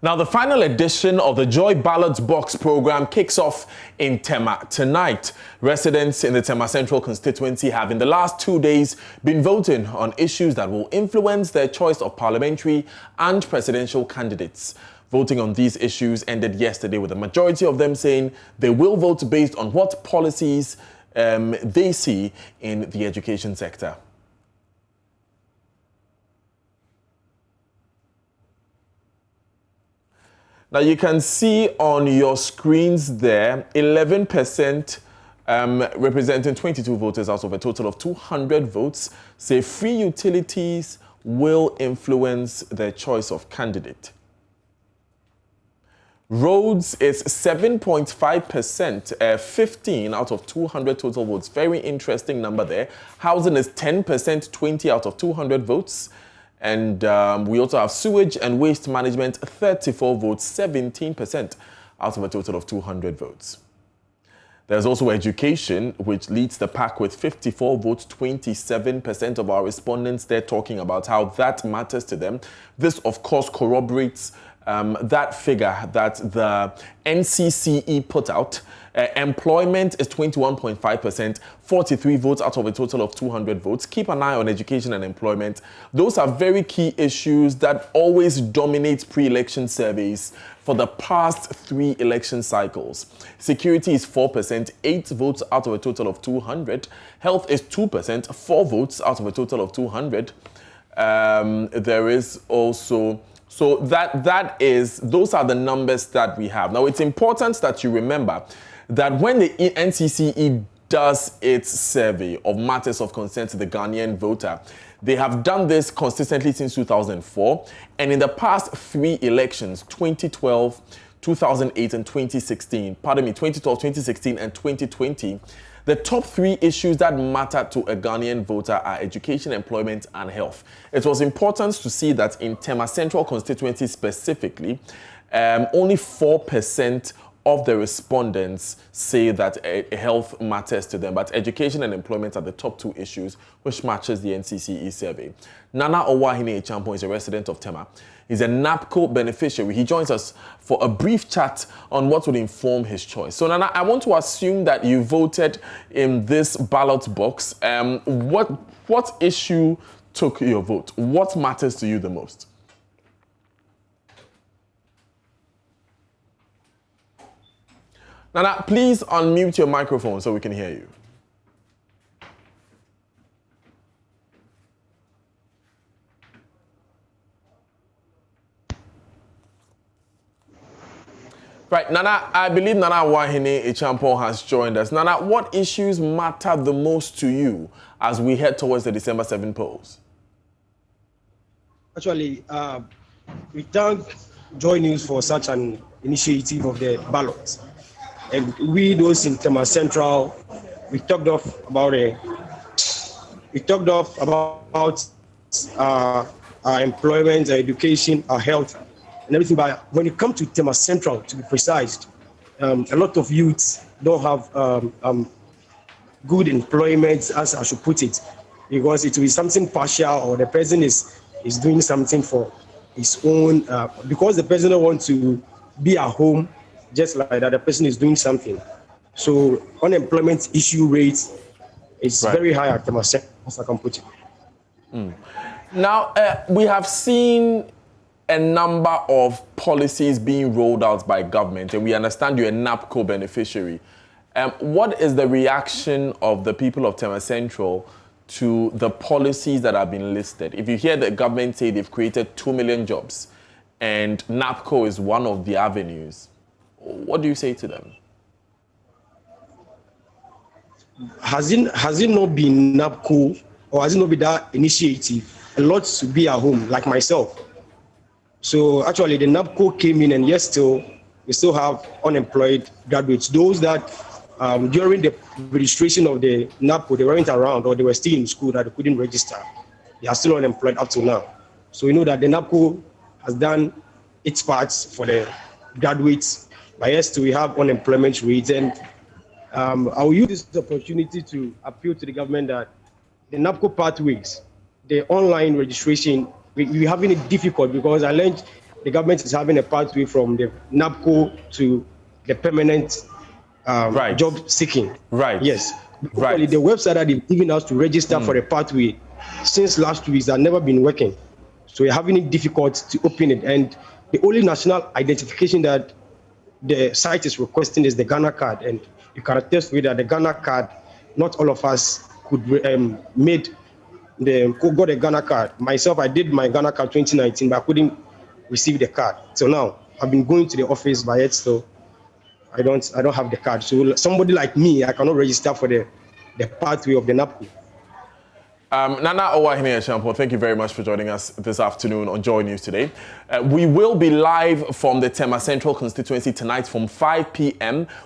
Now, the final edition of the Joy Ballot Box program kicks off in Tema tonight. Residents in the Tema Central constituency have in the last 2 days been voting on issues that will influence their choice of parliamentary and presidential candidates. Voting on these issues ended yesterday with a majority of them saying they will vote based on what policies they see in the education sector. Now, you can see on your screens there, 11% representing 22 voters out of a total of 200 votes say free utilities will influence their choice of candidate. Roads is 7.5%, 15 out of 200 total votes. Very interesting number there. Housing is 10%, 20 out of 200 votes. And we also have sewage and waste management, 34 votes, 17% out of a total of 200 votes. There's also education, which leads the pack with 54 votes, 27% of our respondents there talking about how that matters to them. This, of course, corroborates that figure that the NCCE put out. Employment is 21.5%, 43 votes out of a total of 200 votes. Keep an eye on education and employment. Those are very key issues that always dominate pre-election surveys for the past 3 election cycles. Security is 4%, 8 votes out of a total of 200. Health is 2%, 4 votes out of a total of 200. There is also... So those are the numbers that we have. Now, it's important that you remember that when the NCCE does its survey of matters of concern to the Ghanaian voter, they have done this consistently since 2004. And in the past 3 elections, 2012, 2008, and 2016, 2012, 2016, and 2020, the top 3 issues that matter to a Ghanaian voter are education, employment, and health. It was important to see that in Tema Central constituency specifically, only 4% of the respondents say that health matters to them, but education and employment are the top 2 issues, which matches the NCCE survey. Nana Owahine Echampo is a resident of Tema. He's a NAPCO beneficiary. He joins us for a brief chat on what would inform his choice. So, Nana, I want to assume that you voted in this ballot box. What issue took your vote? What matters to you the most? Nana, please unmute your microphone so we can hear you. Right, Nana, I believe Nana Wahine Echampo has joined us. Nana, what issues matter the most to you as we head towards the December 7 polls? Actually, we thank Joy News for such an initiative of the ballot. And we, those in Tema Central, we talked about our employment, our education, our health, and everything. But when it comes to Tema Central, to be precise, a lot of youths don't have good employment, as I should put it, because it will be something partial, or the person is doing something for his own, because the person don't want to be at home, just like that, the person is doing something. So unemployment issue rate is very high at Tema Central, as I can put it. Now, we have seen a number of policies being rolled out by government, and we understand you're a NAPCO beneficiary. What is the reaction of the people of Tema Central to the policies that have been listed? If you hear the government say they've created 2 million jobs and NAPCO is one of the avenues, what do you say to them? Has it not been NAPCO, or has it not been that initiative, a lot to be at home, like myself? So actually, the NAPCO came in, and we still have unemployed graduates. Those that during the registration of the NAPCO, they weren't around, or they were still in school that they couldn't register. They are still unemployed up to now. So we know that the NAPCO has done its parts for the graduates. But yes, we have unemployment rates, and I will use this opportunity to appeal to the government that the NAPCO pathways, the online registration, we're having it difficult, because I learned the government is having a pathway from the NABCO to the permanent job seeking. Right. Yes. Right. The website that they've given us to register for the pathway since last 2 weeks has never been working. So we're having it difficult to open it. And the only national identification that the site is requesting is the Ghana card. And you can attest with that the Ghana card, not all of us could got a Ghana card. Myself, I did my Ghana card 2019, but I couldn't receive the card. So now I've been going to the office, but yet still I don't have the card. So somebody like me, I cannot register for the pathway of the NABCO. Nana Owahine Eshampo, thank you very much for joining us this afternoon on Joy News today. We will be live from the Tema Central constituency tonight from 5 p.m.